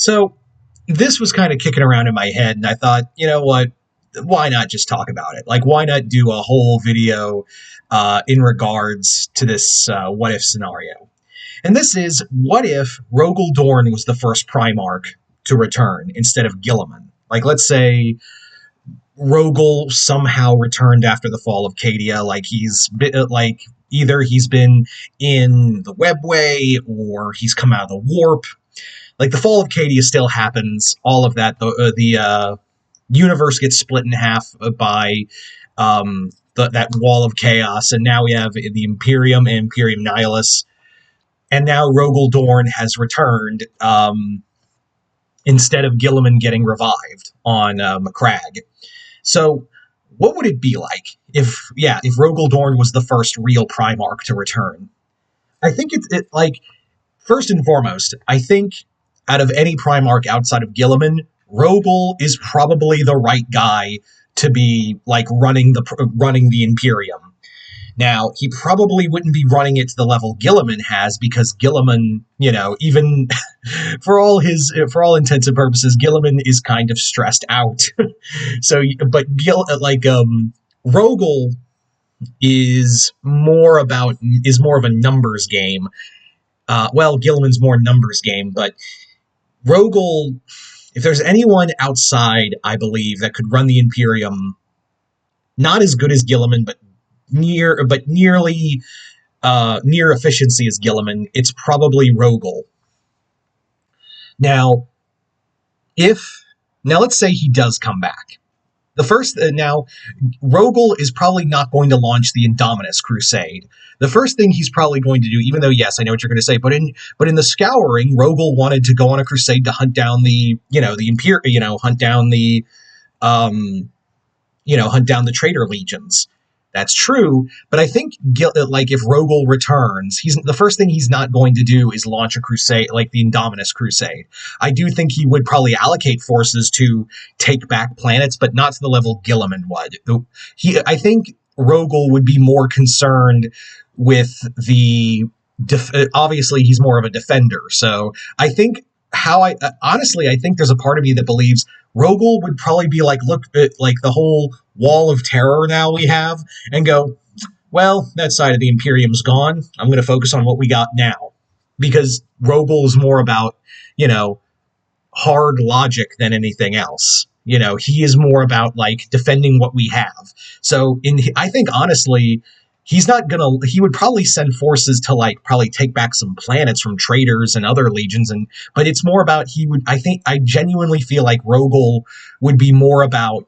So this was kind of kicking around in my head, and I thought, you know what? Why not just talk about it? Like, why not do a whole video in regards to this what if scenario? And this is, what if Rogal Dorn was the first Primarch to return instead of Gilliman? Like, let's say Rogal somehow returned after the fall of Cadia, like either he's been in the webway or he's come out of the warp. Like, the fall of Cadia still happens, all of that. The universe gets split in half by that wall of chaos, and now we have the Imperium and Imperium Nihilus, and now Rogal Dorn has returned instead of Gilliman getting revived on Macragge. So what would it be like if Rogal Dorn was the first real Primarch to return? I think it like, first and foremost, I think out of any Primarch outside of Gilliman, Rogal is probably the right guy to be like running the Imperium. Now, he probably wouldn't be running it to the level Gilliman has, because Gilliman, even for all intents and purposes, Gilliman is kind of stressed out. So, but Rogal is more of a numbers game. Gilliman's more numbers game, but Rogal, if there's anyone outside, I believe, that could run the Imperium, not as good as Gilliman, but near efficiency as Gilliman, it's probably Rogal. Now let's say he does come back. Rogal is probably not going to launch the Indominus Crusade. The first thing he's probably going to do, even though, yes, I know what you're going to say, but in the Scouring, Rogal wanted to go on a crusade to hunt down the traitor legions. That's true, but I think if Rogal returns, the first thing he's not going to do is launch a crusade like the Indominus Crusade. I do think he would probably allocate forces to take back planets, but not to the level Gilliman would. I think Rogal would be more concerned with obviously he's more of a defender, so I think honestly, I think there's a part of me that believes Rogal would probably be like, look at like the whole wall of terror now we have, and go, well, that side of the Imperium's gone. I'm going to focus on what we got now. Because Rogal is more about, hard logic than anything else. He is more about like defending what we have. So I think honestly, he would probably send forces to like probably take back some planets from traitors and other legions, but it's more about I genuinely feel like Rogal would be more about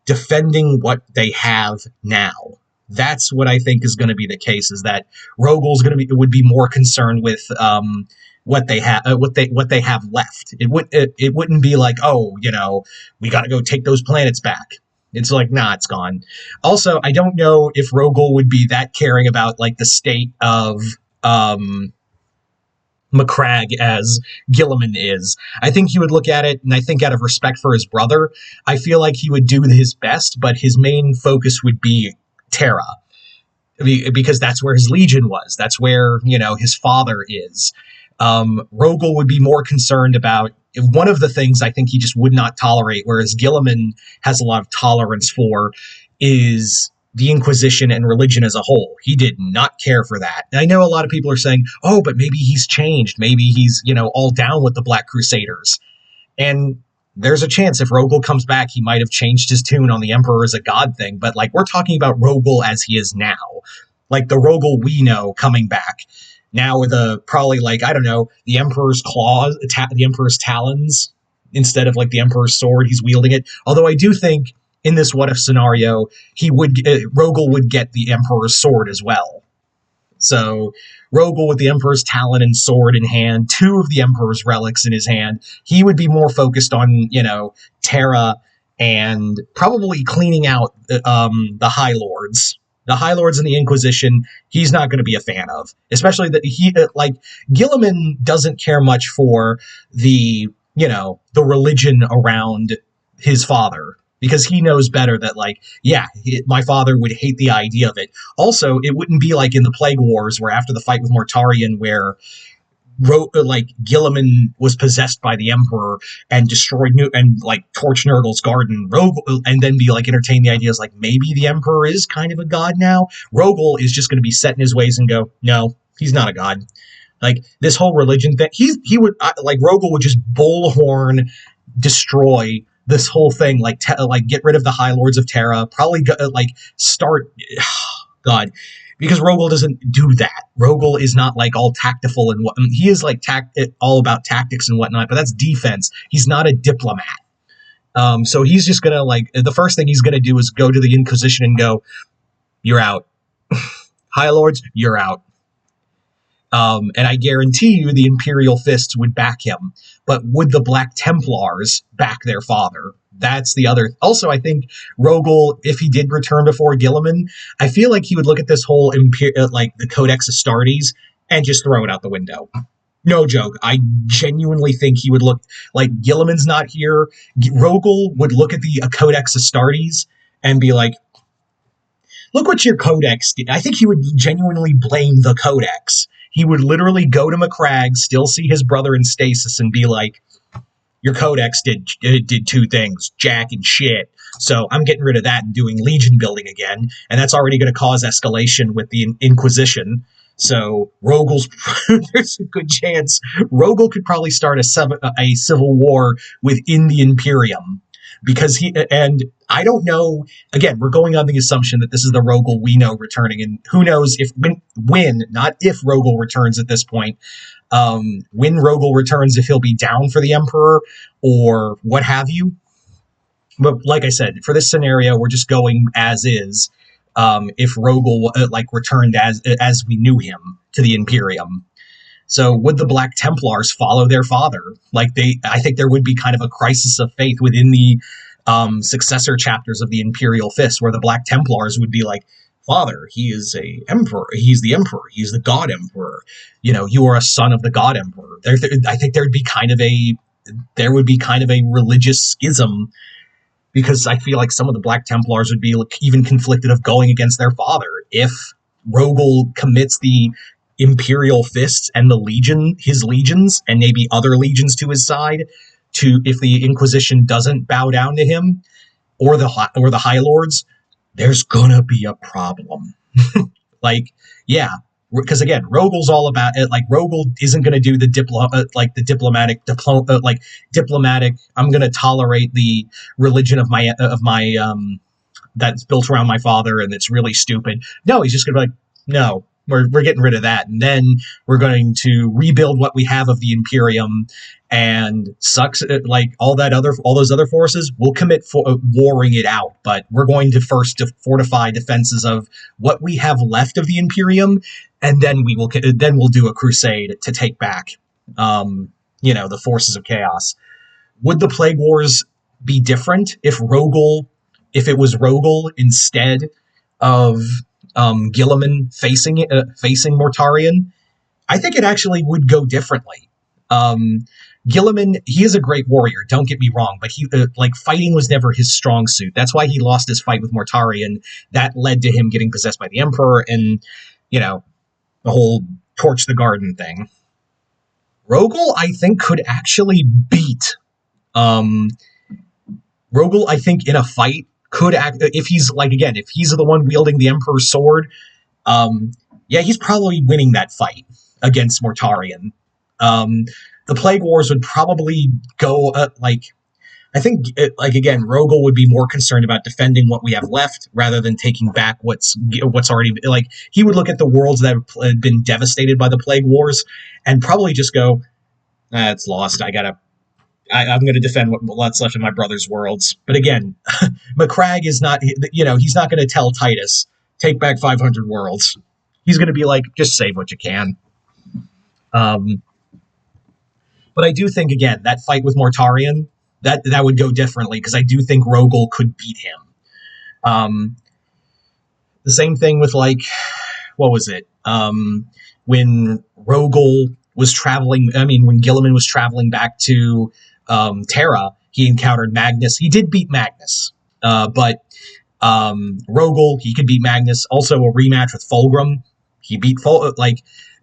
defending what they have now. That's what I think is going to be the case, is that Rogal's would be more concerned with what they have left. It wouldn't be like, we got to go take those planets back. It's like, nah, it's gone. Also, I don't know if Rogal would be that caring about like the state of Macragge as Gilliman is. I think he would look at it, and I think out of respect for his brother, I feel like he would do his best, but his main focus would be Terra, because that's where his legion was. That's where, his father is. Rogal would be more concerned about one of the things I think he just would not tolerate, whereas Gilliman has a lot of tolerance for, is the Inquisition and religion as a whole. He did not care for that. And I know a lot of people are saying, oh, but maybe he's changed. Maybe he's, all down with the Black Crusaders. And there's a chance if Rogal comes back, he might have changed his tune on the Emperor as a god thing. But like, we're talking about Rogal as he is now. Like the Rogal we know coming back. Now with probably like, I don't know, the Emperor's claws, the Emperor's talons, instead of like the Emperor's sword, he's wielding it. Although I do think in this what if scenario, Rogal would get the Emperor's sword as well. So Rogal with the Emperor's talon and sword in hand, two of the Emperor's relics in his hand, he would be more focused on, Terra and probably cleaning out the High Lords. The High Lords and the Inquisition, he's not going to be a fan of. Especially that Gilliman doesn't care much for the religion around his father. Because he knows better that, my father would hate the idea of it. Also, it wouldn't be like in the Plague Wars, where after the fight with Mortarion, where like Gilliman was possessed by the Emperor and destroyed and like torched Nurgle's garden. Rogal, and then be like entertain the ideas like maybe the Emperor is kind of a god now. Rogal is just going to be set in his ways and go, no, he's not a god. Like this whole religion thing, he would like Rogal would just bullhorn destroy this whole thing, like like get rid of the High Lords of Terra, probably like start God, because Rogal doesn't do that. Rogal is not like all tactful and what he is like all about tactics and whatnot, but that's defense. He's not a diplomat. So he's just gonna like the first thing he's gonna do is go to the Inquisition and go, "You're out, High Lords, you're out." And I guarantee you the Imperial Fists would back him. But would the Black Templars back their father? That's the other. Also, I think Rogal, if he did return before Gilliman, I feel like he would look at this whole like the Codex Astartes and just throw it out the window. No joke. I genuinely think he would look like Gilliman's not here. Rogal would look at the Codex Astartes and be like, look what your Codex did. I think he would genuinely blame the Codex. He would literally go to Macragge, still see his brother in stasis, and be like, your Codex did two things, jack and shit. So I'm getting rid of that and doing Legion building again. And that's already going to cause escalation with the Inquisition. So Rogal's, there's a good chance Rogal could probably start a civil war within the Imperium. Because and I don't know, again, we're going on the assumption that this is the Rogal we know returning, and who knows if, when, not if Rogal returns at this point, when Rogal returns, if he'll be down for the Emperor or what have you. But like I said, for this scenario, we're just going as is, if Rogal like returned as we knew him to the Imperium. So would the Black Templars follow their father? Like I think there would be kind of a crisis of faith within the successor chapters of the Imperial Fist, where the Black Templars would be like, Father, he is a emperor. He's the emperor. He's the God Emperor. You know, you are a son of the God Emperor. I think there would be kind of a religious schism, because I feel like some of the Black Templars would be even conflicted of going against their father if Rogal commits the Imperial Fists and his legions, and maybe other legions to his side, to if the Inquisition doesn't bow down to him or the High Lords, there's gonna be a problem. Like, yeah, because again, Rogal's all about it. Like, Rogal isn't gonna do the diplomatic. I'm gonna tolerate the religion of my that's built around my father, and it's really stupid. No, he's just gonna be like, no. We're getting rid of that, and then we're going to rebuild what we have of the Imperium, and sucks like all those other forces. We'll commit warring it out, but we're going to first fortify defenses of what we have left of the Imperium, and then we'll do a crusade to take back, the forces of chaos. Would the Plague Wars be different if it was Rogal instead of Gilliman facing Mortarion? I think it actually would go differently. Gilliman, he is a great warrior, don't get me wrong, but he fighting was never his strong suit. That's why he lost his fight with Mortarion. That led to him getting possessed by the Emperor, and the whole torch the garden thing. Rogal, I think, could actually beat Rogal, I think, in a fight, could act if he's the one wielding the Emperor's sword. He's probably winning that fight against Mortarion. The Plague Wars would probably go I think again, Rogal would be more concerned about defending what we have left rather than taking back what's already he would look at the worlds that have been devastated by the Plague Wars and probably just go, it's lost. I'm going to defend what's left of my brother's worlds. But again, Macragge is not, he's not going to tell Titus, take back 500 worlds. He's going to be like, just save what you can. But I do think, again, that fight with Mortarion, that would go differently, because I do think Rogal could beat him. The same thing with, what was it? When Rogal was traveling, when Gilliman was traveling back to Terra, he encountered Magnus. He did beat Magnus, but Rogal, he could beat Magnus. Also, a rematch with Fulgrim. He beat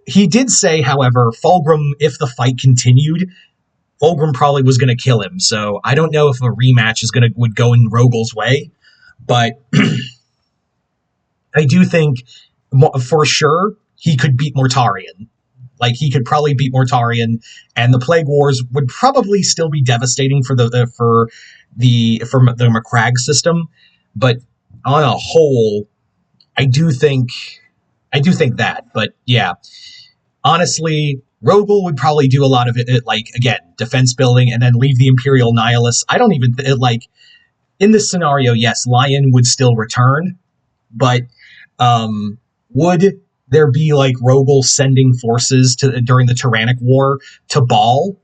He did say, however, Fulgrim, if the fight continued, Fulgrim probably was going to kill him. So I don't know if a rematch would go in Rogal's way, but I do think for sure he could beat Mortarion. Like, he could probably beat Mortarion, and the Plague Wars would probably still be devastating for the Macragge system. But on a whole, I do think that. But yeah, honestly, Rogal would probably do a lot of it, like, again, defense building, and then leave the Imperial Nihilists. I don't even like, in this scenario. Yes, Lion would still return, but would there be like Rogal sending forces during the Tyrannic War to Baal?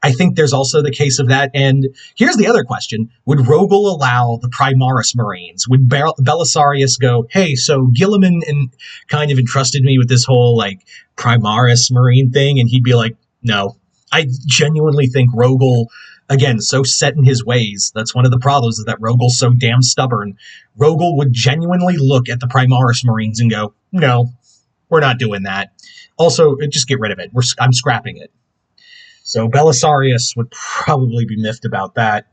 I think there's also the case of that. And here's the other question. Would Rogal allow the Primaris Marines? Would Belisarius go, hey, so Guilliman kind of entrusted me with this whole like Primaris Marine thing? And he'd be like, no. I genuinely think Rogal, again, so set in his ways. That's one of the problems, is that Rogal's so damn stubborn. Rogal would genuinely look at the Primaris Marines and go, no, we're not doing that. Also, just get rid of it. I'm scrapping it. So Belisarius would probably be miffed about that.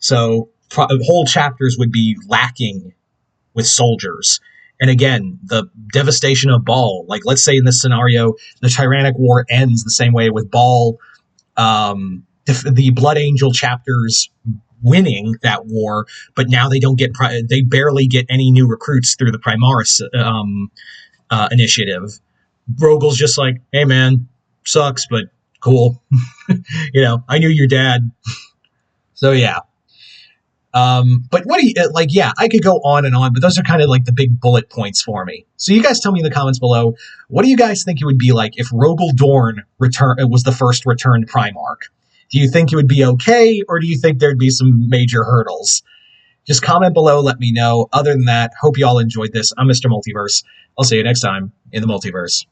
So whole chapters would be lacking with soldiers. And again, the devastation of Baal. Like, let's say in this scenario, the Tyrannic War ends the same way with Baal, the Blood Angel chapters winning that war, but now they barely get any new recruits through the Primaris initiative. Rogal's just like, hey man, sucks, but cool. I knew your dad. So yeah. But what do you, like, yeah, I could go on and on, but those are kind of like the big bullet points for me. So you guys tell me in the comments below, what do you guys think it would be like if Rogal Dorn was the first returned Primarch? Do you think it would be okay, or do you think there'd be some major hurdles? Just comment below, let me know. Other than that, hope you all enjoyed this. I'm Mr. Multiverse. I'll see you next time in the Multiverse.